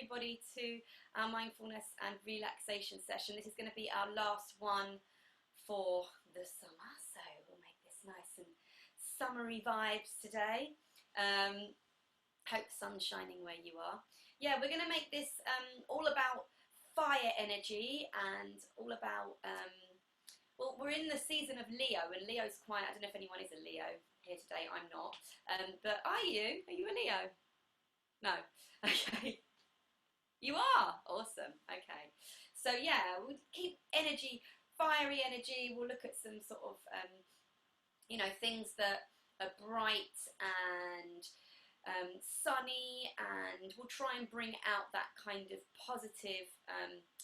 everybody to our mindfulness and relaxation session. This is going to be our last one for the summer, so we'll make this nice and summery vibes today. Hope the sun's shining where you are. Yeah, we're going to make this all about fire energy and all about, well, we're in the season of Leo, and Leo's quite, I don't know if anyone is a Leo here today, I'm not, but are you? Are you a Leo? No. Okay. You are? Awesome. Okay. So yeah, we'll keep energy, fiery energy. We'll look at some sort of, you know, things that are bright and sunny, and we'll try and bring out that kind of positive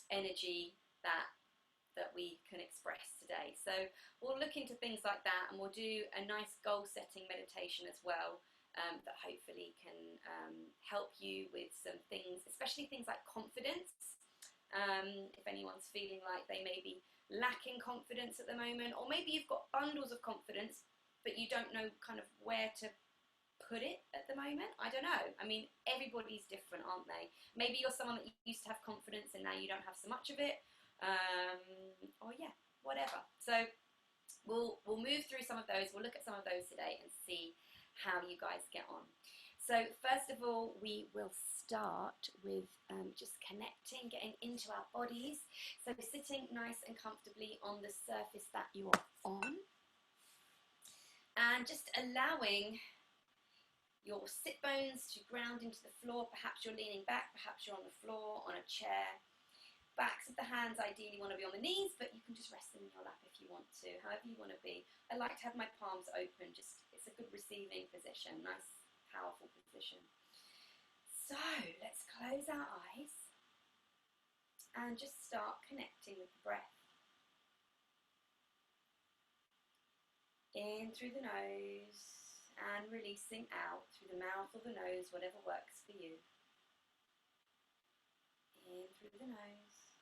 energy that we can express today. So we'll look into things like that, and we'll do a nice goal setting meditation as well. That hopefully can help you with some things, especially things like confidence. If anyone's feeling like they may be lacking confidence at the moment, or maybe you've got bundles of confidence, but you don't know kind of where to put it at the moment. I don't know. I mean, everybody's different, aren't they? Maybe you're someone that used to have confidence and now you don't have so much of it. Or yeah, whatever. So we'll move through some of those. We'll look at some of those today and see how you guys get on. So first of all, we will start with just connecting, getting into our bodies. So sitting nice and comfortably on the surface that you're on, and just allowing your sit bones to ground into the floor. Perhaps you're leaning back, perhaps you're on the floor, on a chair. Backs of the hands ideally want to be on the knees, but you can just rest them in your lap if you want to, however you want to be. I like to have my palms open, just it's a good receiving position, nice, powerful position. So let's close our eyes and just start connecting with the breath. In through the nose and releasing out through the mouth or the nose, whatever works for you. In through the nose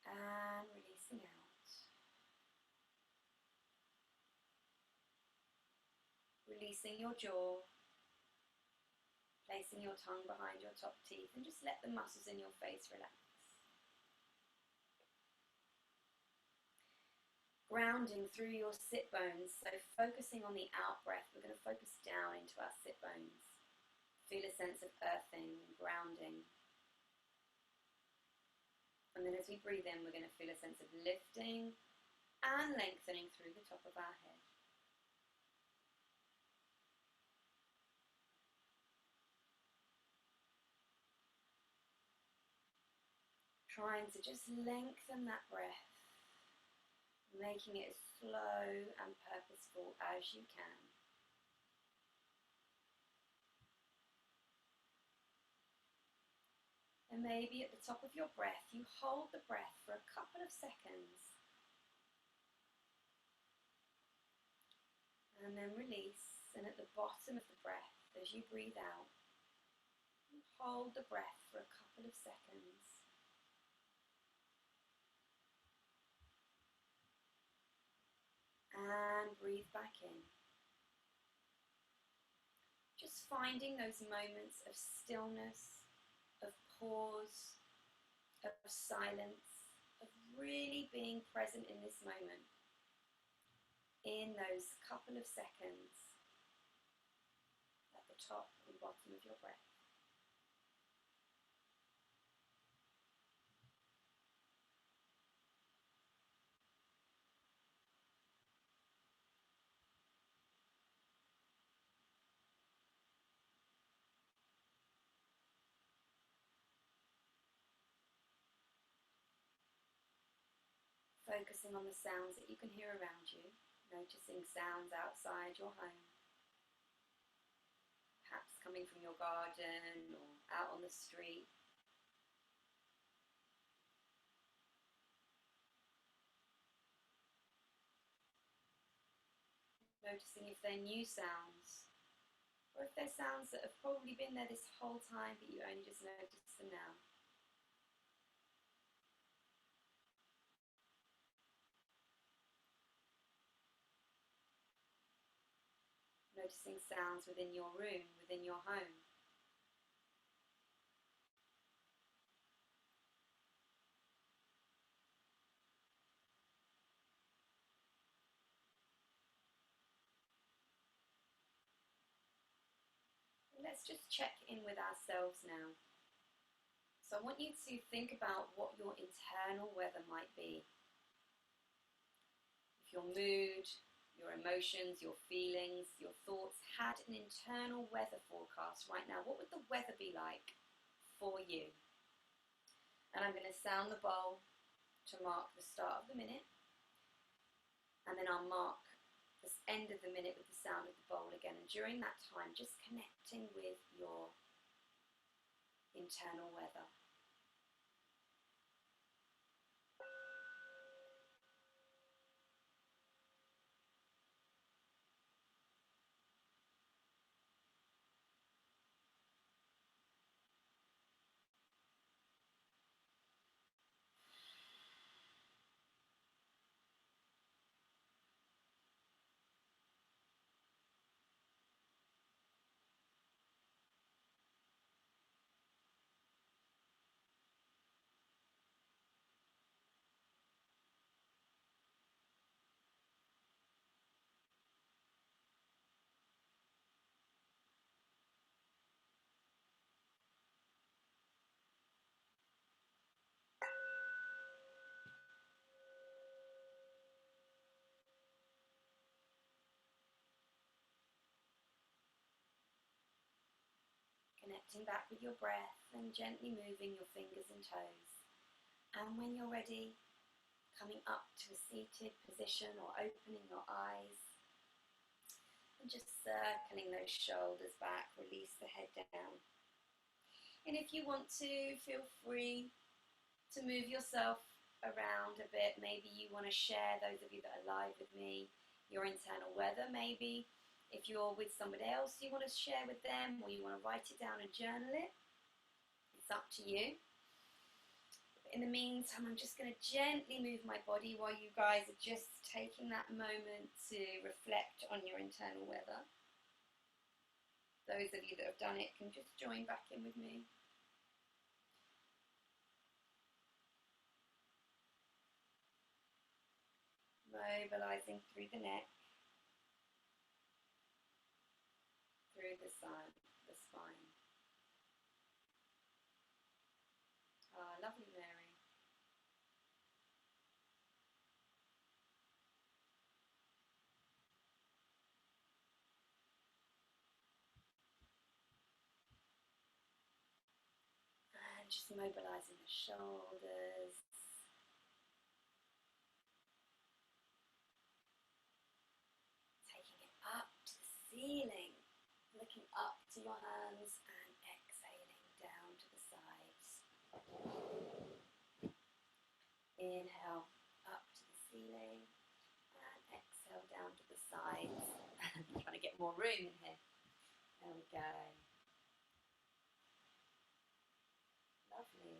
and releasing out. Releasing your jaw, placing your tongue behind your top teeth, and just let the muscles in your face relax. Grounding through your sit bones, so focusing on the out breath, we're going to focus down into our sit bones. Feel a sense of earthing, grounding. And then as we breathe in, we're going to feel a sense of lifting and lengthening through the top of our head. Trying to just lengthen that breath, making it as slow and purposeful as you can. And maybe at the top of your breath, you hold the breath for a couple of seconds. And then release. And at the bottom of the breath, as you breathe out, you hold the breath for a couple of seconds. And breathe back in. Just finding those moments of stillness, of pause, of silence, of really being present in this moment, in those couple of seconds at the top and bottom of your breath. Focusing on the sounds that you can hear around you, noticing sounds outside your home, perhaps coming from your garden or out on the street. Noticing if they're new sounds, or if they're sounds that have probably been there this whole time but you only just noticed them now. Noticing sounds within your room, within your home. check in with ourselves now. So I want you to think about what your internal weather might be. If your mood, your emotions, your feelings, your thoughts had an internal weather forecast right now, what would the weather be like for you? And I'm going to sound the bowl to mark the start of the minute, and then I'll mark the end of the minute with the sound of the bowl again. And during that time, just connecting with your internal weather. Connecting back with your breath and gently moving your fingers and toes. And when you're ready, coming up to a seated position or opening your eyes. And just circling those shoulders back, release the head down. And if you want to, feel free to move yourself around a bit. Maybe you want to share, those of you that are live with me, your internal weather. Maybe if you're with somebody else, you want to share with them, or you want to write it down and journal it. It's up to you. But in the meantime, I'm just going to gently move my body while you guys are just taking that moment to reflect on your internal weather. Those of you that have done it can just join back in with me. Mobilizing through the neck, through the spine. Ah, lovely, Mary. And just mobilizing the shoulders. Taking it up to the ceiling. Looking up to your hands and exhaling down to the sides. Inhale up to the ceiling and exhale down to the sides. I'm trying to get more room in here. There we go. Lovely.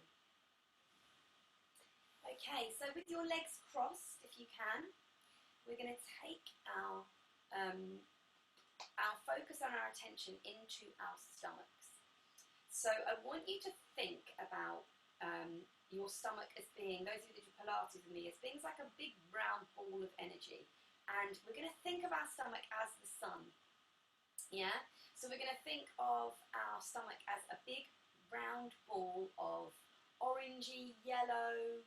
Okay, so with your legs crossed, if you can, we're going to take our focus and our attention into our stomachs. So I want you to think about your stomach as being, those of you that do Pilates with me, as being like a big round ball of energy. And we're going to think of our stomach as the sun. Yeah? So we're going to think of our stomach as a big round ball of orangey, yellow,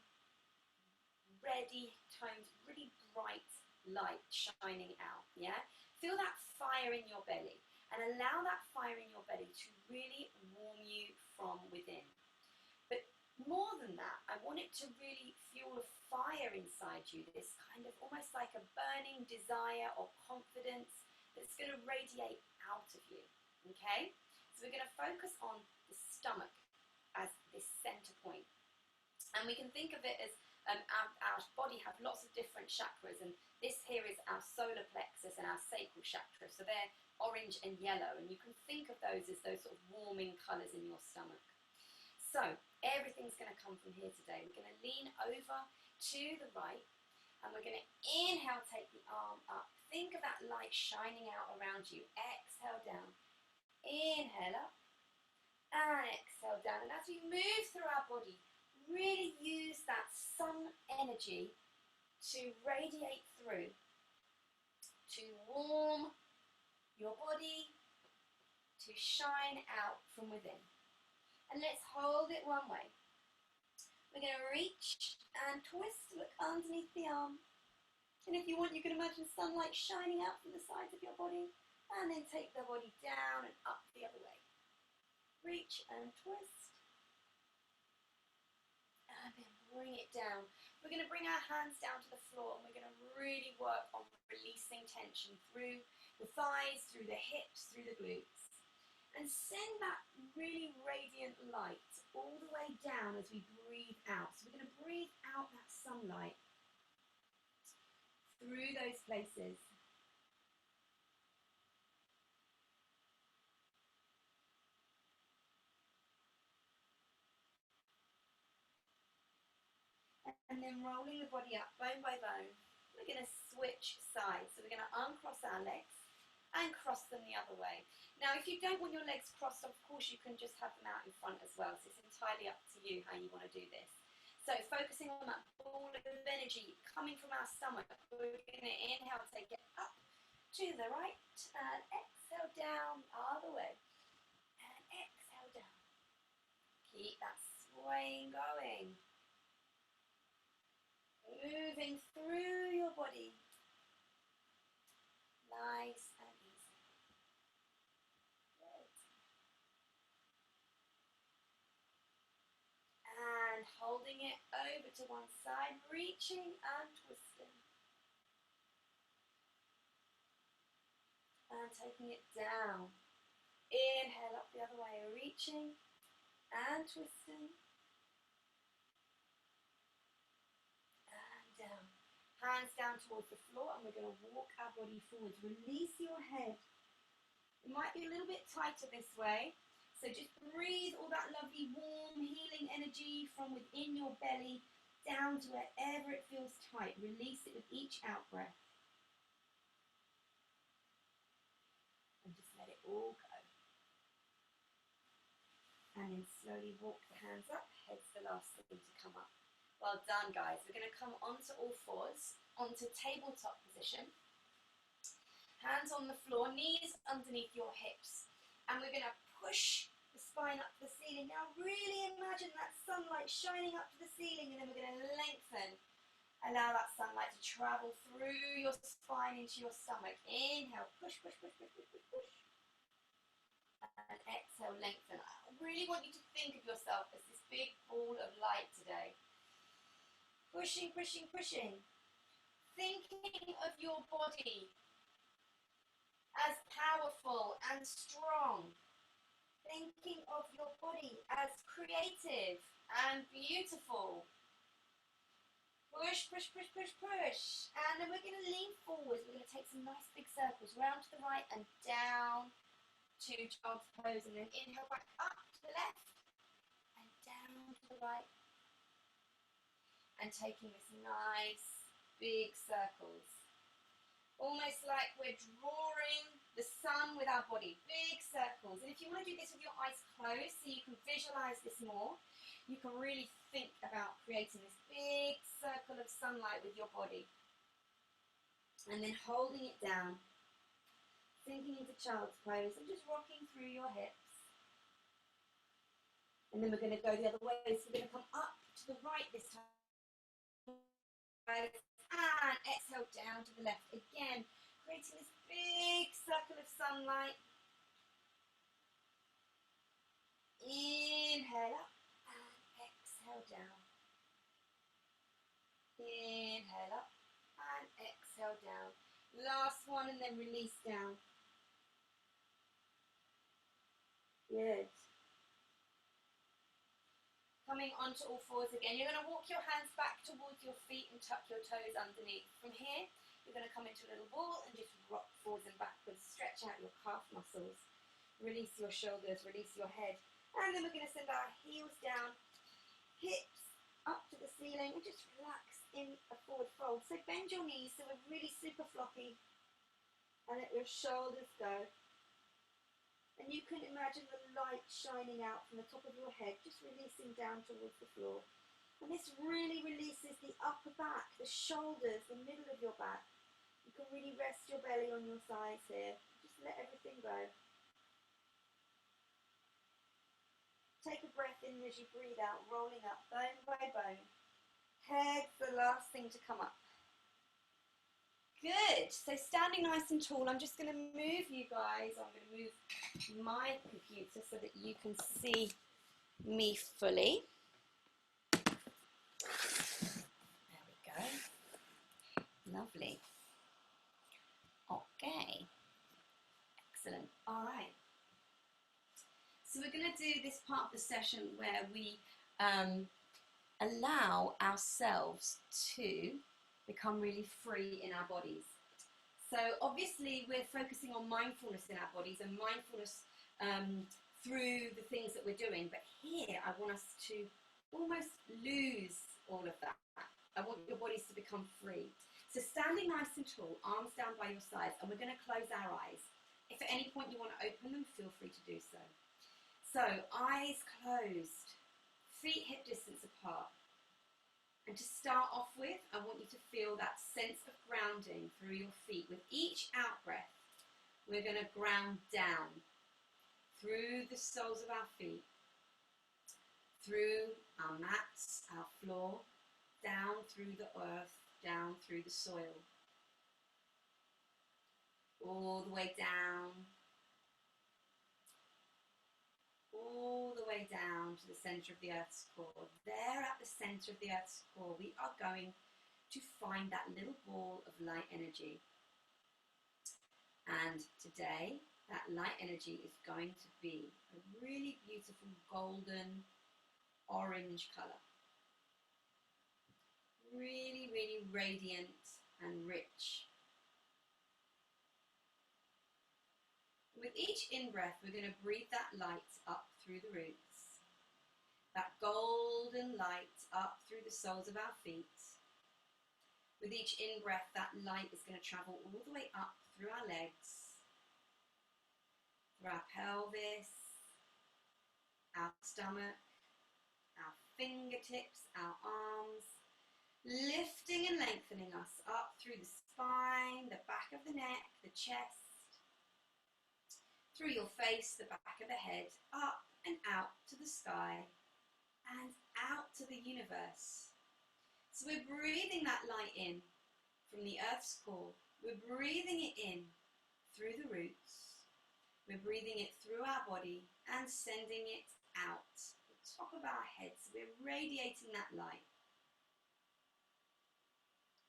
reddy tones, really bright light shining out. Yeah? Feel that fire in your belly and allow that fire in your belly to really warm you from within. But more than that, I want it to really fuel a fire inside you, this kind of almost like a burning desire or confidence that's going to radiate out of you. Okay? So we're going to focus on the stomach as this center point. And we can think of it as our body have lots of different chakras, and this here is our solar plexus and our sacral chakra. So they're orange and yellow, and you can think of those as those sort of warming colours in your stomach. So everything's going to come from here today. We're going to lean over to the right, and we're going to inhale, take the arm up. Think of that light shining out around you. Exhale down. Inhale up, and exhale down. And as we move through our body, really use that sun energy to radiate through, to warm your body, to to shine out from within. And let's hold it one way. We're going to reach and twist, look underneath the arm. And if you want, you can imagine sunlight shining out from the sides of your body, and then take the body down and up the other way. Reach and twist, and then bring it down. We're going to bring our hands down to the floor, and we're going to really work on releasing tension through the thighs, through the hips, through the glutes. And send that really radiant light all the way down as we breathe out. So we're going to breathe out that sunlight through those places. And then rolling the body up bone by bone, we're going to switch sides. So we're going to uncross our legs and cross them the other way. Now, if you don't want your legs crossed, of course you can just have them out in front as well. So it's entirely up to you how you want to do this. So focusing on that ball of energy coming from our stomach, we're going to inhale, take it up to the right, and exhale down other way, and exhale down. Keep that swaying going. Moving through your body, nice and easy. Good. And holding it over to one side, reaching and twisting. And taking it down. Inhale up the other way, reaching and twisting. Down. Hands down towards the floor, and we're going to walk our body forwards. Release your head. It might be a little bit tighter this way, so just breathe all that lovely warm healing energy from within your belly down to wherever it feels tight. Release it with each out breath. And just let it all go. And then slowly walk the hands up. Head's the last thing to come up. Well done, guys. We're going to come onto all fours, onto tabletop position. Hands on the floor, knees underneath your hips. And we're going to push the spine up to the ceiling. Now really imagine that sunlight shining up to the ceiling, and then we're going to lengthen. Allow that sunlight to travel through your spine into your stomach. Inhale, push, push, push, push, push, push, push. And exhale, lengthen. I really want you to think of yourself as this big ball of light today. Pushing, pushing, pushing. Thinking of your body as powerful and strong. Thinking of your body as creative and beautiful. Push, push, push, push, push. And then we're going to lean forwards. We're going to take some nice big circles round to the right and down to child's pose. And then inhale back up to the left and down to the right. And taking this nice big circles. Almost like we're drawing the sun with our body. Big circles. And if you want to do this with your eyes closed so you can visualize this more, you can really think about creating this big circle of sunlight with your body. And then holding it down. Sinking into child's pose and just rocking through your hips. And then we're going to go the other way. So we're going to come up to the right this time. And exhale down to the left again, creating this big circle of sunlight. Inhale up and exhale down. Inhale up and exhale down. Last one, and then release down. Good. Coming onto all fours again. You're going to walk your hands back towards your feet and tuck your toes underneath. From here, you're going to come into a little ball and just rock forwards and backwards. Stretch out your calf muscles. Release your shoulders, release your head. And then we're going to send our heels down, hips up to the ceiling, and just relax in a forward fold. So bend your knees so we're really super floppy. And let your shoulders go. And you can imagine the light shining out from the top of your head, just releasing down towards the floor. And this really releases the upper back, the shoulders, the middle of your back. You can really rest your belly on your thighs here. Just let everything go. take a breath in as you breathe out, rolling up bone by bone. Head's the last thing to come up. Good. So standing nice and tall, I'm just going to move you guys. I'm going to move my computer so that you can see me fully. There we go. Lovely. Okay. Excellent. All right. So we're going to do this part of the session where we allow ourselves to become really free in our bodies. So obviously we're focusing on mindfulness in our bodies and mindfulness through the things that we're doing. But here I want us to almost lose all of that. I want your bodies to become free. So standing nice and tall, arms down by your sides, and we're going to close our eyes. If at any point you want to open them, feel free to do so. So eyes closed, feet hip distance apart. And to start off with, I want you to feel that sense of grounding through your feet. With each out breath, we're going to ground down through the soles of our feet, through our mats, our floor, down through the earth, down through the soil, all the way down, all the way down to the centre of the Earth's core. There at the centre of the Earth's core, we are going to find that little ball of light energy. And today, that light energy is going to be a really beautiful golden orange colour. Really, really radiant and rich. With each in-breath, we're going to breathe that light up through the roots. That golden light up through the soles of our feet. With each in-breath, that light is going to travel all the way up through our legs, through our pelvis, our stomach, our fingertips, our arms, lifting and lengthening us up through the spine, the back of the neck, the chest, through your face, the back of the head, up and out to the sky and out to the universe. So we're breathing that light in from the Earth's core. We're breathing it in through the roots. We're breathing it through our body and sending it out the top of our heads. We're radiating that light.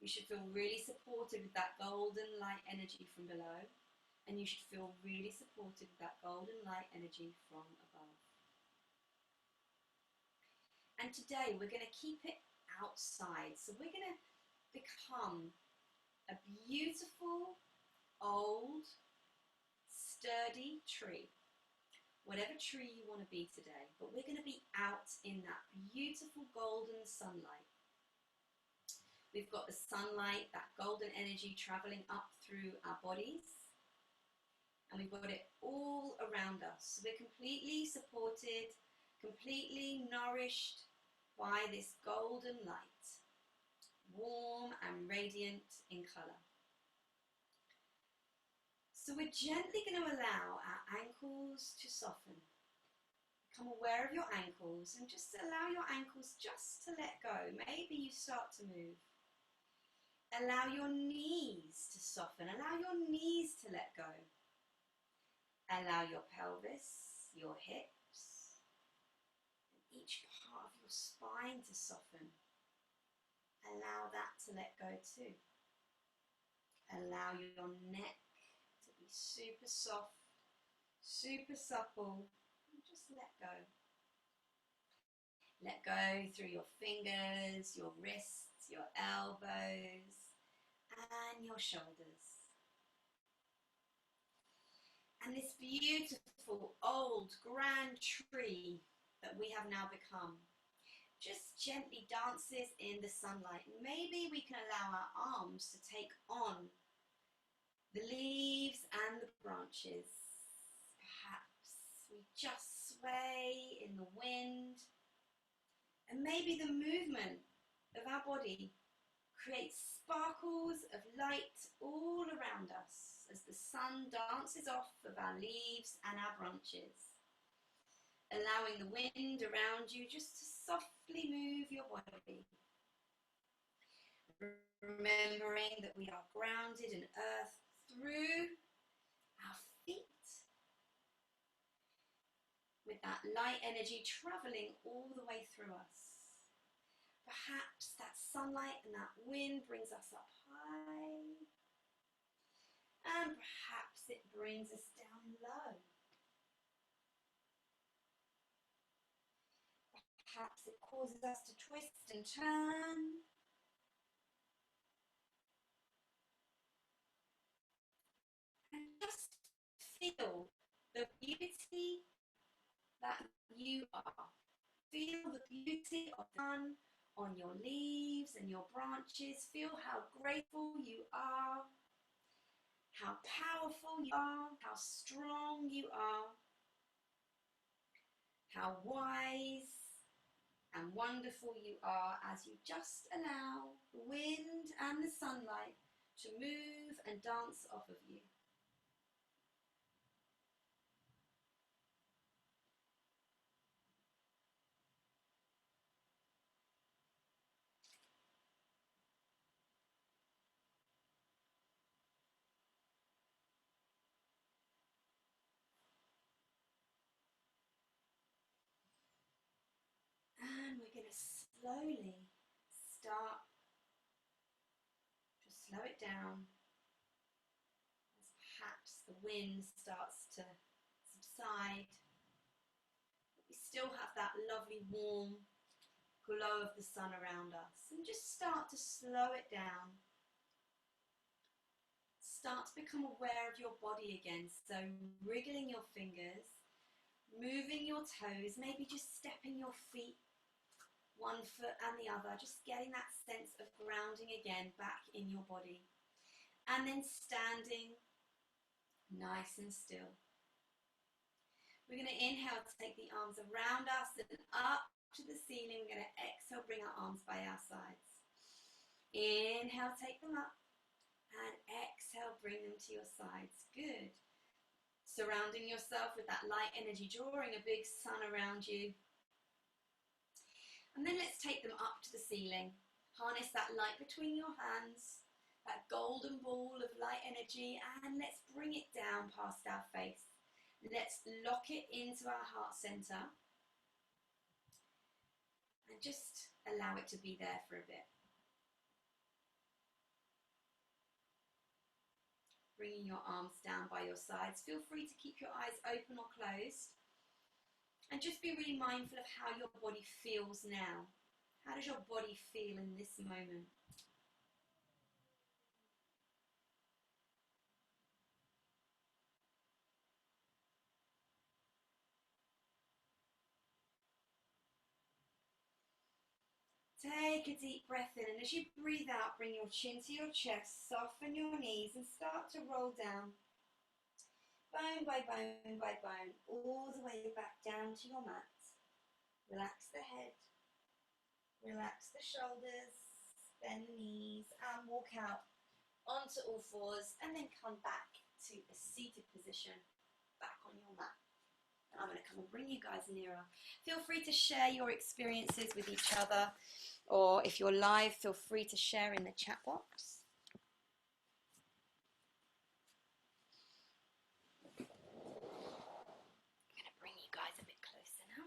You should feel really supported with that golden light energy from below. And you should feel really supported with that golden light energy from above. And today we're going to keep it outside. So we're going to become a beautiful, old, sturdy tree. Whatever tree you want to be today. But we're going to be out in that beautiful golden sunlight. We've got the sunlight, that golden energy travelling up through our bodies. And we've got it all around us. So we're completely supported, completely nourished by this golden light, warm and radiant in colour. So we're gently going to allow our ankles to soften. Become aware of your ankles and just allow your ankles just to let go. Maybe you start to move. Allow your knees to soften. Allow your knees to let go. Allow your pelvis, your hips, and each part of your spine to soften. Allow that to let go too. Allow your neck to be super soft, super supple, and just let go. Let go through your fingers, your wrists, your elbows, and your shoulders. And this beautiful, old, grand tree that we have now become just gently dances in the sunlight. Maybe we can allow our arms to take on the leaves and the branches. Perhaps we just sway in the wind. And maybe the movement of our body creates sparkles of light all around us as the sun dances off of our leaves and our branches. allowing the wind around you just to softly move your body. Remembering that we are grounded in earth through our feet, with that light energy travelling all the way through us. Perhaps that sunlight and that wind brings us up high, and perhaps it brings us down low. Perhaps it causes us to twist and turn. And just feel the beauty that you are. Feel the beauty of the sun on your leaves and your branches. Feel how grateful you are, how powerful you are, how strong you are, how wise and wonderful you are as you just allow the wind and the sunlight to move and dance off of you. And we're going to slowly start to slow it down as perhaps the wind starts to subside. We still have that lovely warm glow of the sun around us, and just start to slow it down. Start to become aware of your body again, so wriggling your fingers, moving your toes, maybe just stepping your feet, one foot and the other, just getting that sense of grounding again back in your body. And then standing nice and still. We're going to inhale to take the arms around us and up to the ceiling. We're going to exhale, bring our arms by our sides. Inhale, take them up, and exhale, bring them to your sides. Good. Surrounding yourself with that light energy, drawing a big sun around you. And then let's take them up to the ceiling. Harness that light between your hands, that golden ball of light energy, and let's bring it down past our face. Let's lock it into our heart center and just allow it to be there for a bit. Bringing your arms down by your sides. Feel free to keep your eyes open or closed. And just be really mindful of how your body feels now. How does your body feel in this moment? Take a deep breath in, and as you breathe out, bring your chin to your chest, soften your knees and start to roll down, bone by bone by bone, all the way back down to your mat. Relax the head, relax the shoulders, bend the knees and walk out onto all fours, and then come back to a seated position, back on your mat. I'm going to come and bring you guys nearer. Feel free to share your experiences with each other, or if you're live, feel free to share in the chat box. I'm going to bring you guys a bit closer now.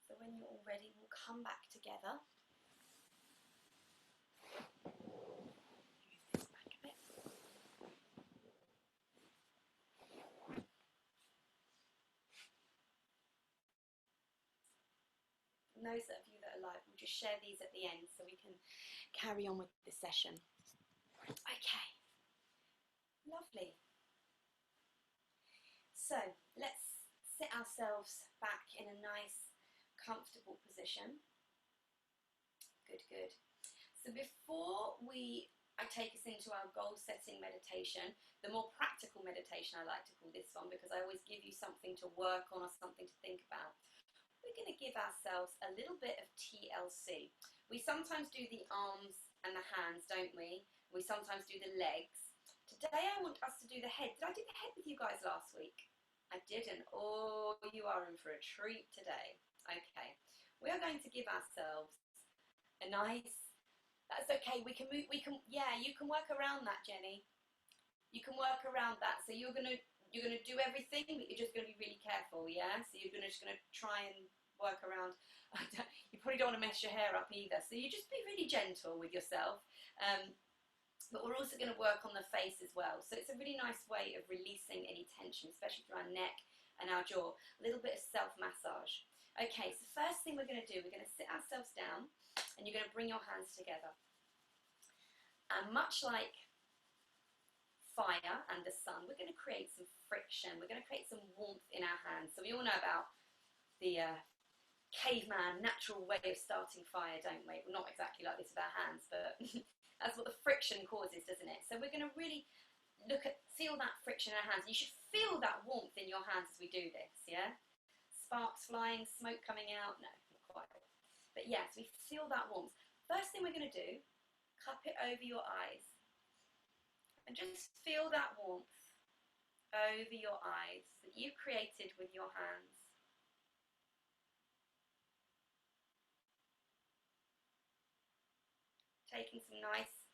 So when you're all ready, we'll come back together. Move this back a bit. And those of you that are live, we'll just just share these at the end so we can carry on with the session. Okay, lovely. So let's sit ourselves back in a nice, comfortable position. Good, good. So before I take us into our goal-setting meditation, the more practical meditation I like to call this one, because I always give you something to work on or something to think about. We're going to give ourselves a little bit of TLC. We sometimes do the arms and the hands, don't we? We sometimes do the legs. Today I want us to do the head. Did I do the head with you guys last week? I didn't. Oh, you are in for a treat today. Okay. We are going to give ourselves a nice, that's okay, we can move, yeah, you can work around that, Jenny. You can work around that. So you're gonna do everything, but you're just gonna be really careful, yeah? So you're just gonna try and work around. You probably don't want to mess your hair up either. So you just be really gentle with yourself. But we're also going to work on the face as well. So it's a really nice way of releasing any tension, especially through our neck and our jaw. A little bit of self-massage. Okay, so first thing we're going to do, we're going to sit ourselves down and you're going to bring your hands together. And much like fire and the sun, we're going to create some friction. We're going to create some warmth in our hands. So we all know about the caveman natural way of starting fire, don't we? Well, not exactly like this with our hands, but that's what the friction causes, doesn't it? So we're going to really feel that friction in our hands. You should feel that warmth in your hands as we do this, yeah? Sparks flying, smoke coming out. No, not quite. But yes, we feel that warmth. First thing we're going to do, cup it over your eyes. And just feel that warmth over your eyes that you created with your hands. Taking some nice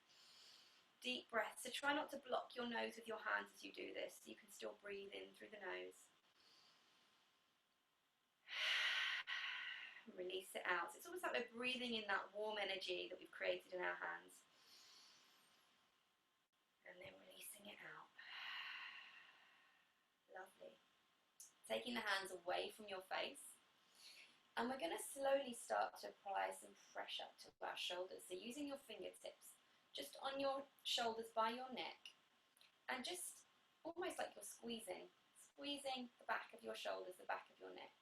deep breaths. So try not to block your nose with your hands as you do this. You can still breathe in through the nose. Release it out. So it's almost like we're breathing in that warm energy that we've created in our hands. And then releasing it out. Lovely. Taking the hands away from your face. And we're going to slowly start to apply some pressure to our shoulders. So using your fingertips just on your shoulders by your neck. And just almost like you're squeezing the back of your shoulders, the back of your neck.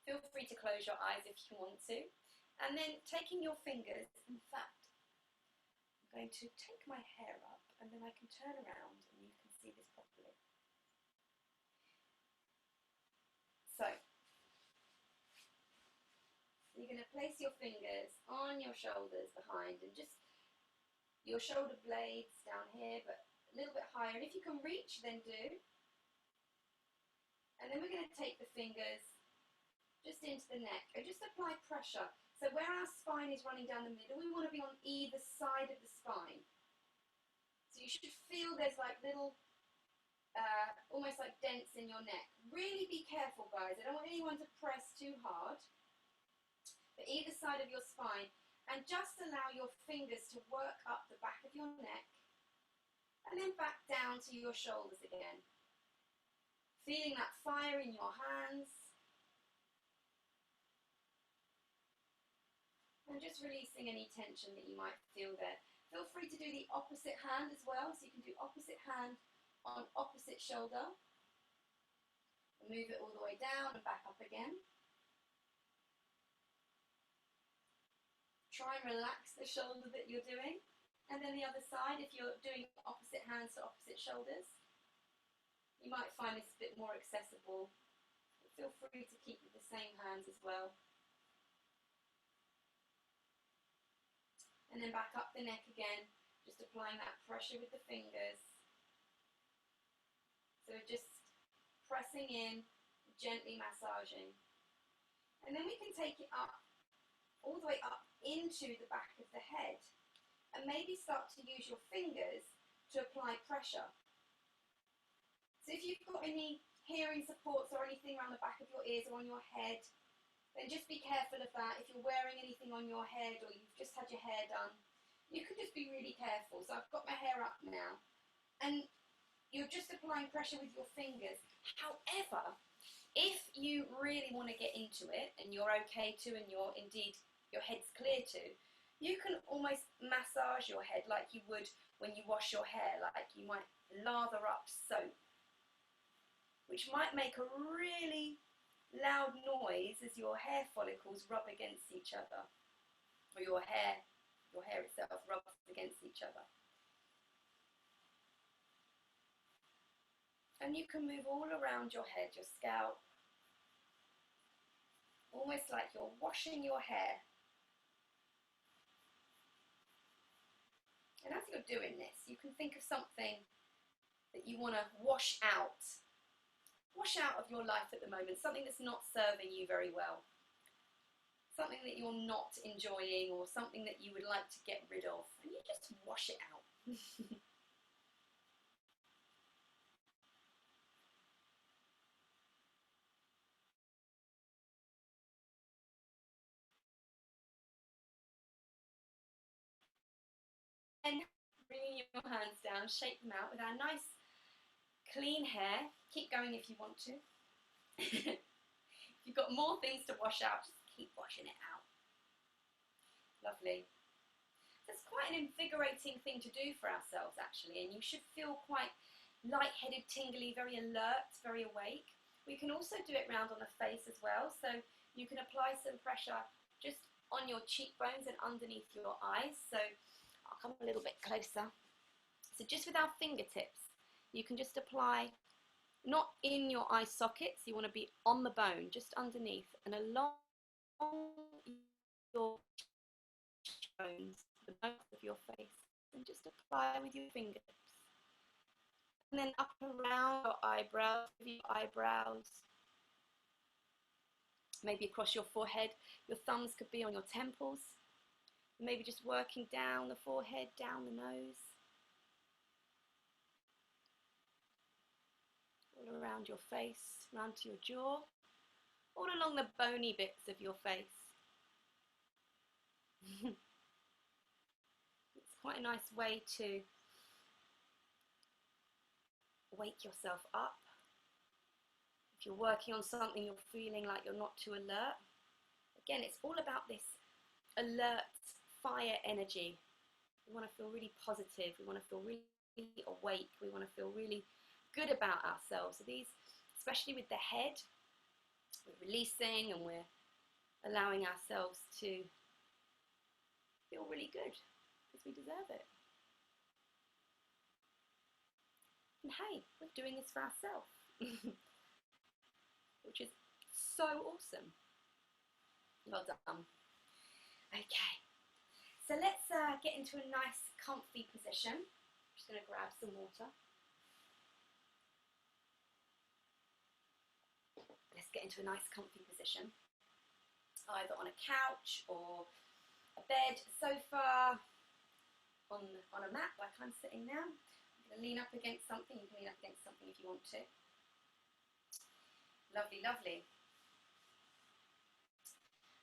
Feel free to close your eyes if you want to. And then taking your fingers, in fact, I'm going to take my hair up and then I can turn around and you can see this properly. So you're going to place your fingers on your shoulders behind and just your shoulder blades down here, but a little bit higher. And if you can reach, then do. And then we're going to take the fingers just into the neck and just apply pressure. So where our spine is running down the middle, we want to be on either side of the spine. So you should feel there's like little, almost like dents in your neck. Really be careful, guys. I don't want anyone to press too hard. But either side of your spine, and just allow your fingers to work up the back of your neck and then back down to your shoulders again. Feeling that fire in your hands and just releasing any tension that you might feel there. Feel free to do the opposite hand as well, so you can do opposite hand on opposite shoulder. Move it all the way down and back up again. Try and relax the shoulder that you're doing. And then the other side, if you're doing opposite hands to opposite shoulders, you might find this a bit more accessible. But feel free to keep with the same hands as well. And then back up the neck again, just applying that pressure with the fingers. So just pressing in, gently massaging. And then we can take it up, all the way up into the back of the head. And maybe start to use your fingers to apply pressure. So if you've got any hearing supports or anything around the back of your ears or on your head, then just be careful of that. If you're wearing anything on your head or you've just had your hair done, you can just be really careful. So I've got my hair up now. And you're just applying pressure with your fingers. However, if you really want to get into it, and you're okay to, and you're indeed your head's clear to, you can almost massage your head like you would when you wash your hair, like you might lather up soap, which might make a really loud noise as your hair follicles rub against each other, or your hair itself rubs against each other. And you can move all around your head, your scalp, almost like you're washing your hair. And as you're doing this, you can think of something that you want to wash out of your life at the moment, something that's not serving you very well, something that you're not enjoying, or something that you would like to get rid of, and you just wash it out. And bringing your hands down, shake them out with our nice clean hair. Keep going if you want to. If you've got more things to wash out, just keep washing it out. Lovely. That's quite an invigorating thing to do for ourselves, actually, and you should feel quite light-headed, tingly, very alert, very awake. We can also do it round on the face as well, so you can apply some pressure just on your cheekbones and underneath your eyes. So I'll come a little bit closer. So just with our fingertips, you can just apply, not in your eye sockets, you want to be on the bone, just underneath and along your cheekbones, the bones of your face, and just apply with your fingertips. And then up around your eyebrows, maybe across your forehead. Your thumbs could be on your temples. Maybe just working down the forehead, down the nose. All around your face, round to your jaw, all along the bony bits of your face. It's quite a nice way to wake yourself up. If you're working on something, you're feeling like you're not too alert. Again, it's all about this alert fire energy. We want to feel really positive. We want to feel really awake. We want to feel really good about ourselves. So these, especially with the head, we're releasing and we're allowing ourselves to feel really good because we deserve it. And hey, we're doing this for ourselves, which is so awesome. Well done. Okay, so let's get into a nice comfy position. I'm just going to grab some water. Let's get into a nice comfy position, either on a couch or a bed, a sofa, on a mat like I'm sitting now. I'm going to lean up against something. You can lean up against something if you want to. Lovely, lovely.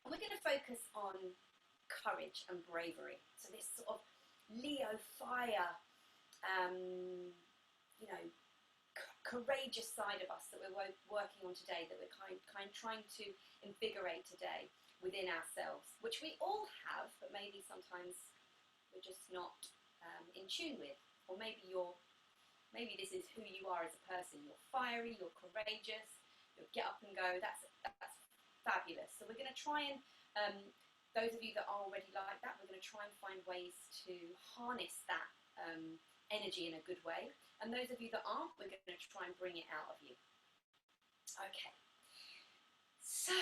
And we're going to focus on courage and bravery. So this sort of Leo fire, courageous side of us that we're working on today, that we're trying to invigorate today within ourselves, which we all have, but maybe sometimes we're just not in tune with. Or maybe this is who you are as a person. You're fiery, you're courageous, you'll get up and go. That's fabulous. So we're going to try and, those of you that are already like that, we're going to try and find ways to harness that energy in a good way. And those of you that aren't, we're going to try and bring it out of you. Okay. So,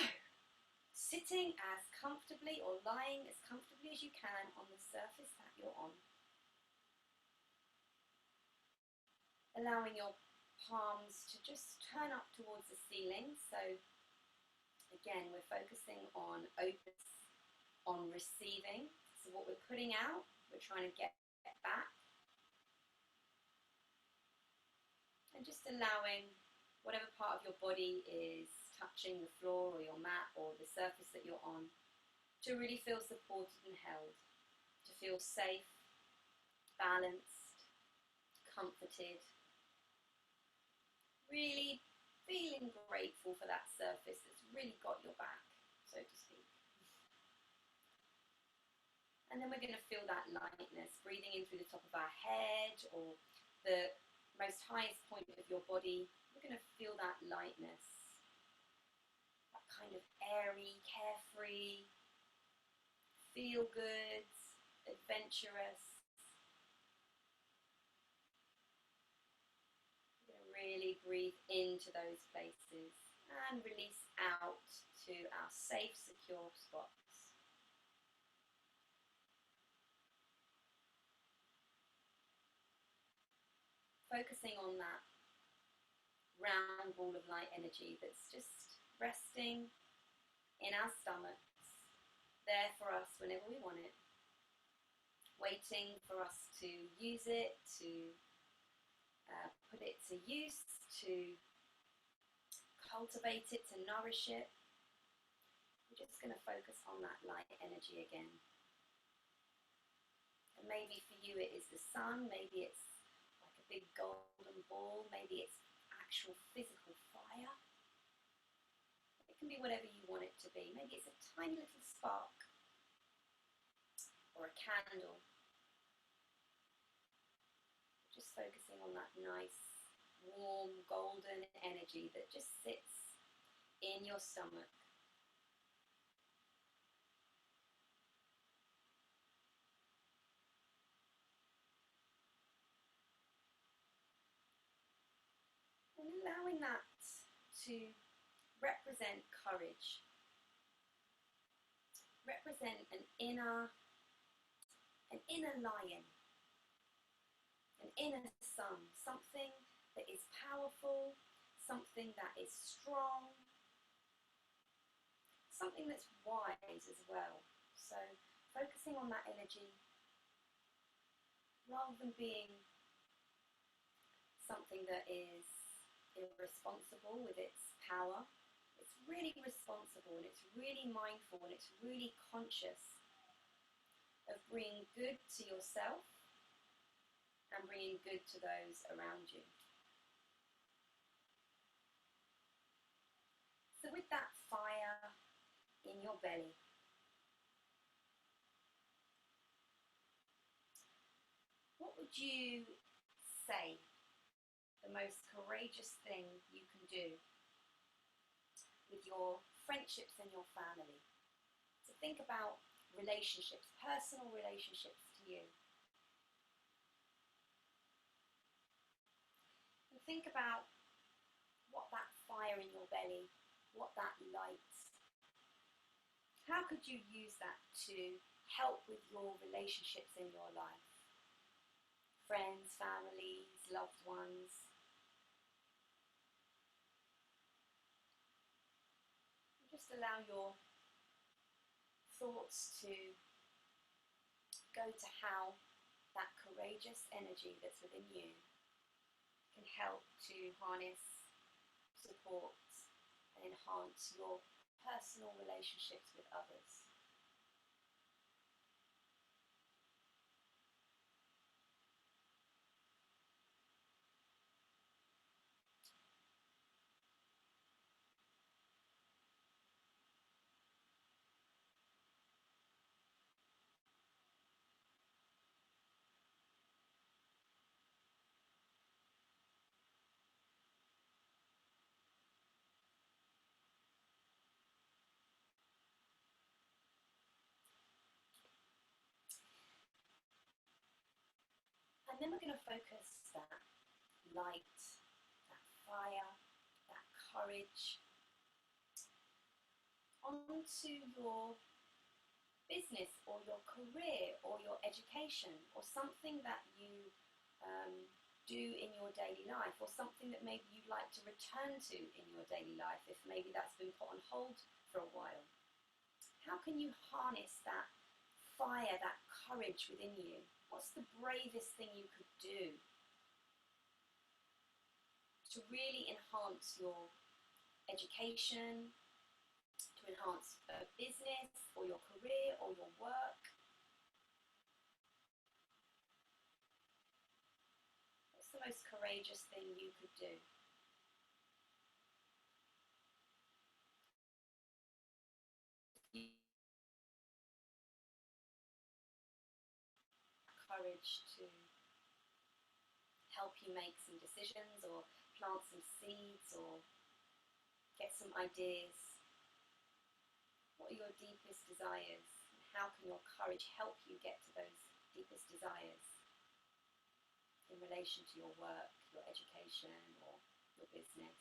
sitting as comfortably or lying as comfortably as you can on the surface that you're on. Allowing your palms to just turn up towards the ceiling. So again, we're focusing on openness, on receiving. So what we're putting out, we're trying to get back. And just allowing whatever part of your body is touching the floor or your mat or the surface that you're on to really feel supported and held, to feel safe, balanced, comforted. Really feeling grateful for that surface that's really got your back, so to speak. And then we're going to feel that lightness, breathing in through the top of our head or the most highest point of your body. We're going to feel that lightness, that kind of airy, carefree, feel good, adventurous. We're going to really breathe into those places and release out to our safe, secure spots. Focusing on that round ball of light energy that's just resting in our stomachs, there for us whenever we want it, waiting for us to use it, to put it to use, to cultivate it, to nourish it. We're just going to focus on that light energy again. And maybe for you it is the sun, maybe it's like a big golden ball, maybe it's actual physical fire. It can be whatever you want it to be. Maybe it's a tiny little spark or a candle. Just focusing on that nice, warm, golden energy that just sits in your stomach. And allowing that to represent courage, represent an inner lion, an inner sun, something that is powerful, something that is strong, something that's wise as well. So focusing on that energy rather than being something that is irresponsible with its power. It's really responsible and it's really mindful and it's really conscious of bringing good to yourself and bringing good to those around you. So with that fire in your belly, what would you say the most courageous thing you can do with your friendships and your family? So think about relationships, personal relationships to you. And think about what that fire in your belly, what that light, how could you use that to help with your relationships in your life? Friends, families, loved ones. Just allow your thoughts to go to how that courageous energy that's within you can help to harness, support, and enhance your personal relationships with others. And then we're going to focus that light, that fire, that courage onto your business or your career or your education or something that you do in your daily life, or something that maybe you'd like to return to in your daily life if maybe that's been put on hold for a while. How can you harness that fire, that courage within you? What's the bravest thing you could do to really enhance your education, to enhance a business or your career or your work? What's the most courageous thing you could do? courage to help you make some decisions or plant some seeds or get some ideas. What are your deepest desires? And how can your courage help you get to those deepest desires in relation to your work, your education, or your business?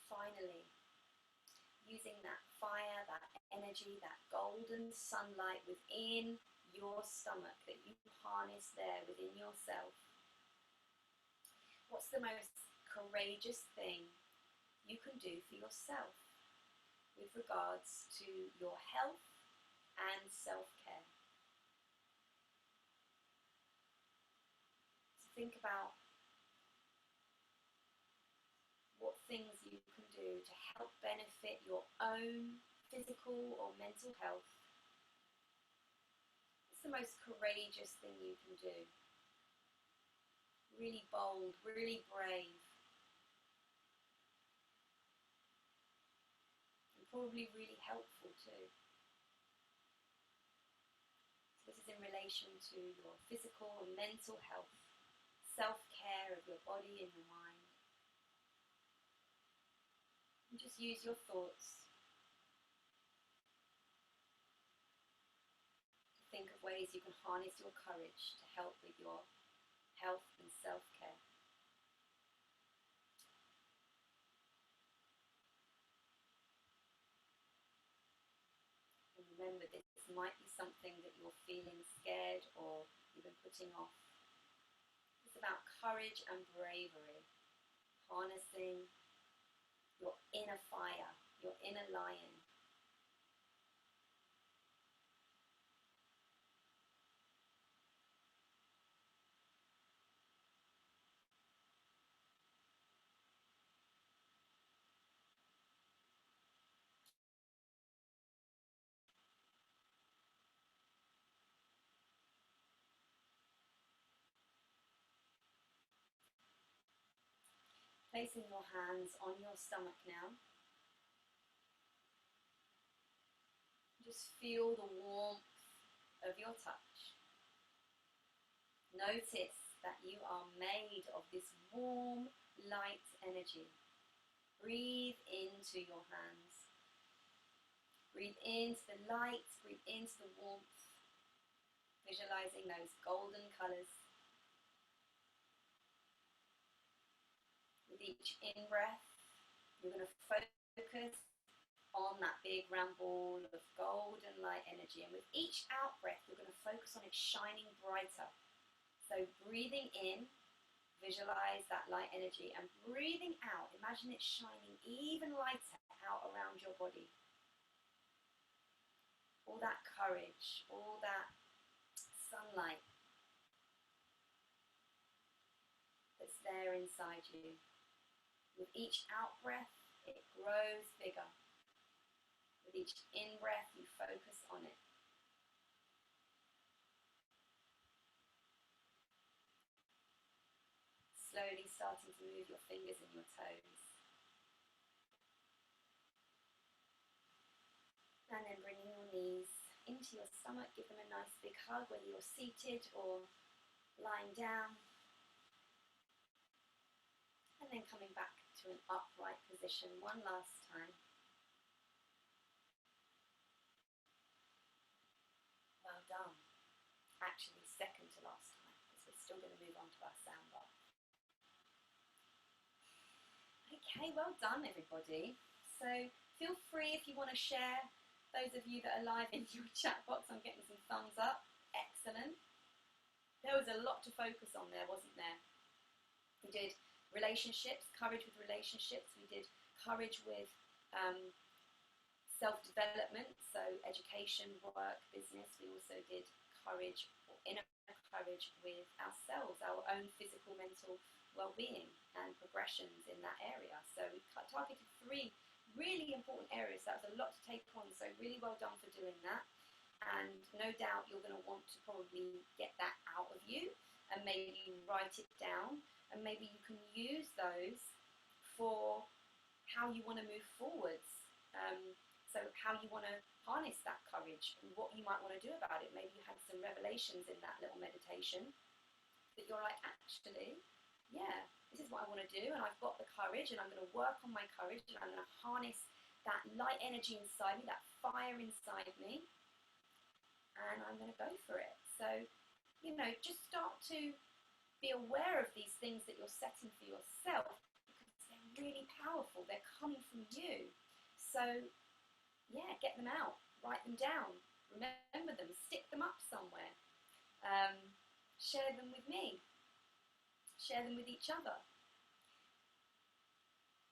Finally, using that fire, that energy, that golden sunlight within your stomach that you harness there within yourself. What's the most courageous thing you can do for yourself with regards to your health and self-care? So think about what things you can do to help benefit your own physical or mental health. What's the most courageous thing you can do? Really bold, really brave, and probably really helpful too. So this is in relation to your physical and mental health, self-care of your body and your mind. And just use your thoughts to think of ways you can harness your courage to help with your health and self-care. And remember, this might be something that you're feeling scared or you've been putting off. It's about courage and bravery, harnessing your inner fire, your inner lion. Placing your hands on your stomach now. Just feel the warmth of your touch. Notice that you are made of this warm, light energy. Breathe into your hands. Breathe into the light, breathe into the warmth. Visualizing those golden colours. With each in-breath, you're going to focus on that big round ball of golden light energy. And with each out-breath, you're going to focus on it shining brighter. So breathing in, visualize that light energy, and breathing out, imagine it shining even lighter out around your body. All that courage, all that sunlight that's there inside you. With each out-breath, it grows bigger. With each in-breath, you focus on it. Slowly starting to move your fingers and your toes. And then bringing your knees into your stomach, give them a nice big hug, whether you're seated or lying down. And then coming back to an upright position one last time. Well done. Actually, second to last time, because we're still going to move on to our sound bath. Okay, well done everybody. So feel free if you want to share, those of you that are live in your chat box, I'm getting some thumbs up. Excellent. There was a lot to focus on there, wasn't there? We did relationships, courage with relationships. We did courage with self-development, so education, work, business. We also did courage, or inner courage with ourselves, our own physical, mental well-being and progressions in that area. So we targeted 3 really important areas. That was a lot to take on, so really well done for doing that. And no doubt you're going to want to probably get that out of you and maybe write it down, and maybe you can use those for how you want to move forwards. So how you want to harness that courage and what you might want to do about it. Maybe you had some revelations in that little meditation that you're like, actually, yeah, this is what I want to do, and I've got the courage, and I'm going to work on my courage, and I'm going to harness that light energy inside me, that fire inside me, and I'm going to go for it. So, you know, just start to be aware of these things that you're setting for yourself, because they're really powerful. They're coming from you. So, yeah, get them out, write them down, remember them, stick them up somewhere, share them with me, share them with each other,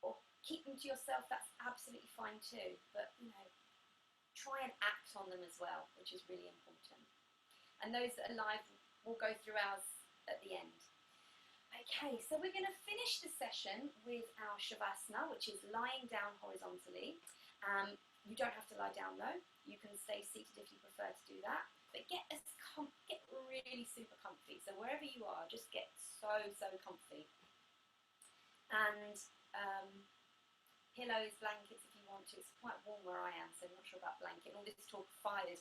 or keep them to yourself. That's absolutely fine too, but, you know, try and act on them as well, which is really important. And those that are live will go through ours at the end. Okay, so we're going to finish the session with our Shavasana, which is lying down horizontally. You don't have to lie down though. You can stay seated if you prefer to do that. But get really super comfy. So wherever you are, just get so comfy. And pillows, blankets if you want to. It's quite warm where I am, so I'm not sure about blanket. And all this talk of fires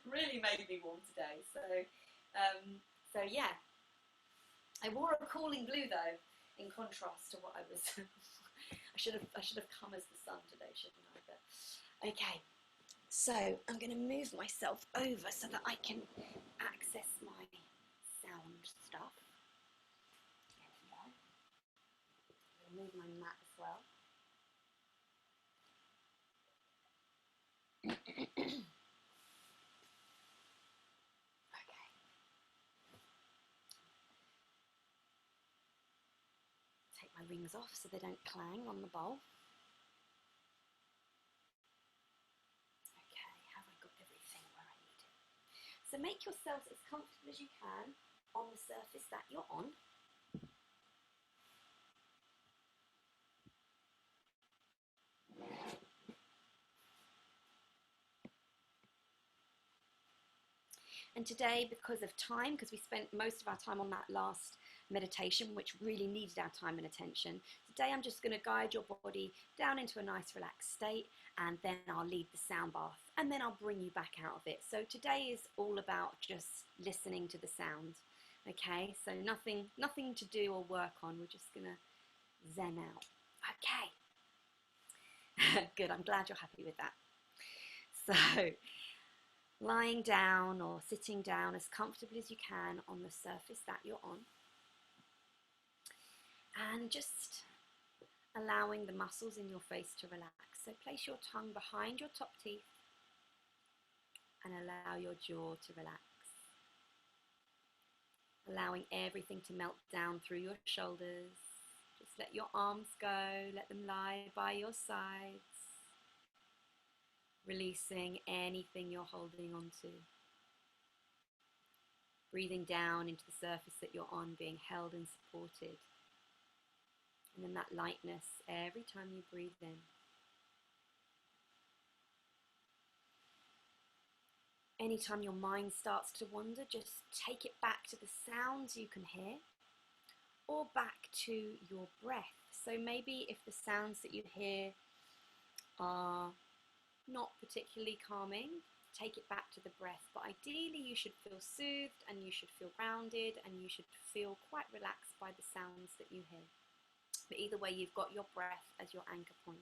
really made me warm today. So yeah. I wore a cooling blue though, in contrast to what I was. I should have come as the sun today, shouldn't I? But okay. So I'm going to move myself over so that I can access my sound stuff. There we go. I'm going to move my mat as well. Take my rings off so they don't clang on the bowl. Okay, have I got everything where I need it? So make yourselves as comfortable as you can on the surface that you're on. And today, because of time, because we spent most of our time on that last meditation, which really needed our time and attention, today I'm just going to guide your body down into a nice relaxed state, and then I'll lead the sound bath, and then I'll bring you back out of it. So today is all about just listening to the sound. Okay, so nothing to do or work on. We're just going to zen out. Okay. Good, I'm glad you're happy with that. So, lying down or sitting down as comfortably as you can on the surface that you're on. And just allowing the muscles in your face to relax. So place your tongue behind your top teeth and allow your jaw to relax. Allowing everything to melt down through your shoulders. Just let your arms go, let them lie by your sides. Releasing anything you're holding onto. Breathing down into the surface that you're on, being held and supported. And then that lightness every time you breathe in. Anytime your mind starts to wander, just take it back to the sounds you can hear, or back to your breath. So maybe if the sounds that you hear are not particularly calming, take it back to the breath. But ideally you should feel soothed, and you should feel grounded, and you should feel quite relaxed by the sounds that you hear. But either way, you've got your breath as your anchor point.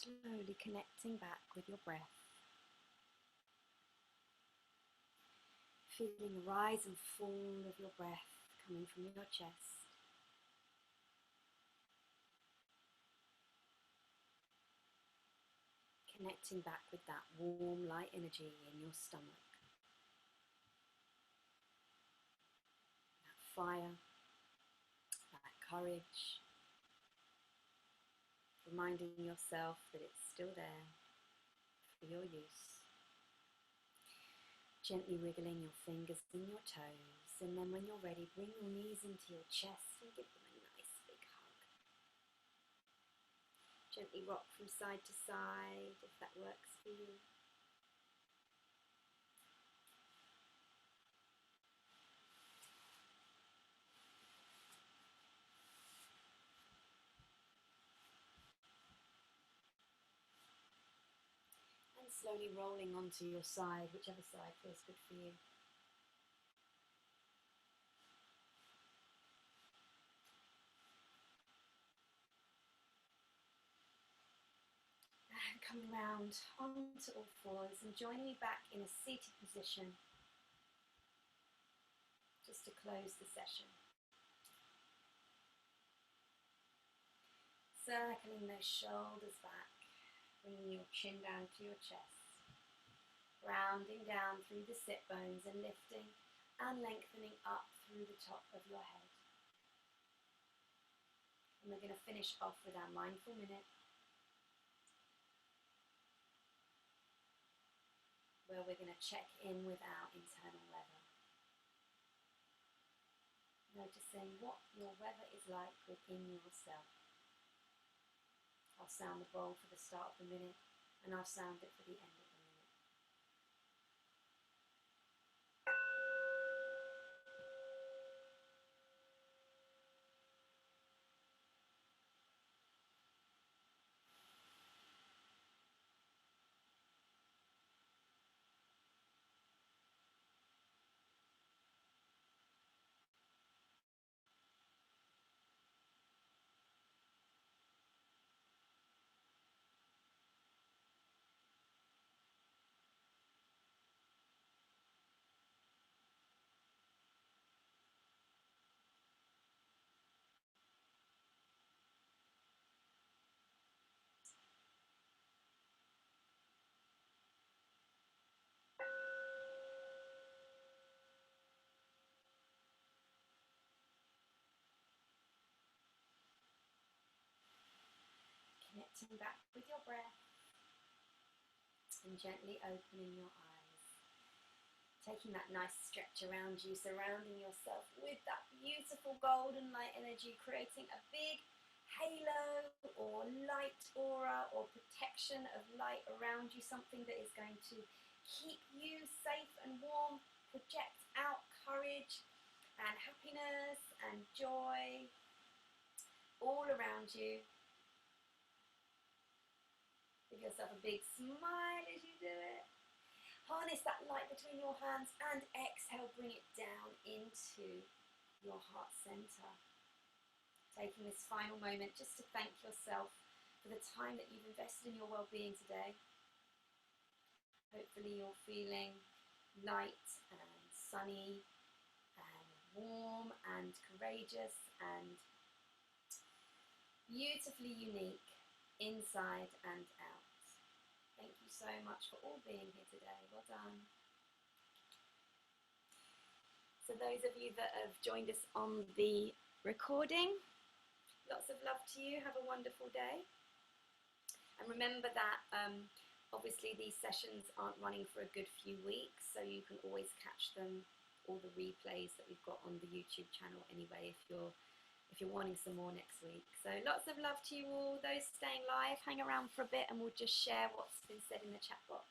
Slowly connecting back with your breath. Feeling the rise and fall of your breath coming from your chest. Connecting back with that warm, light energy in your stomach. That fire, that courage. Reminding yourself that it's still there for your use. Gently wiggling your fingers and your toes, and then when you're ready, bring your knees into your chest and give them a nice big hug. Gently rock from side to side if that works for you. And slowly rolling onto your side, whichever side feels good for you. And coming round onto all fours and joining me back in a seated position just to close the session. Circling those shoulders back, bringing your chin down to your chest, rounding down through the sit bones and lifting and lengthening up through the top of your head. And we're going to finish off with our mindful minute, where we're going to check in with our internal weather. Noticing what your weather is like within yourself. I'll sound the bowl for the start of the minute, and I'll sound it for the end of the minute. Connecting back with your breath and gently opening your eyes. Taking that nice stretch around you, surrounding yourself with that beautiful golden light energy, creating a big halo or light aura or protection of light around you, something that is going to keep you safe and warm, project out courage and happiness and joy all around you. Give yourself a big smile as you do it. Harness that light between your hands and exhale, bring it down into your heart center. Taking this final moment just to thank yourself for the time that you've invested in your well-being today. Hopefully you're feeling light and sunny and warm and courageous and beautifully unique inside and out. Thank you so much for all being here today. Well done. So those of you that have joined us on the recording, lots of love to you. Have a wonderful day. And remember that obviously these sessions aren't running for a good few weeks, so you can always catch them, all the replays that we've got on the YouTube channel anyway, if you're wanting some more next week. So lots of love to you all. Those staying live, hang around for a bit and we'll just share what's been said in the chat box.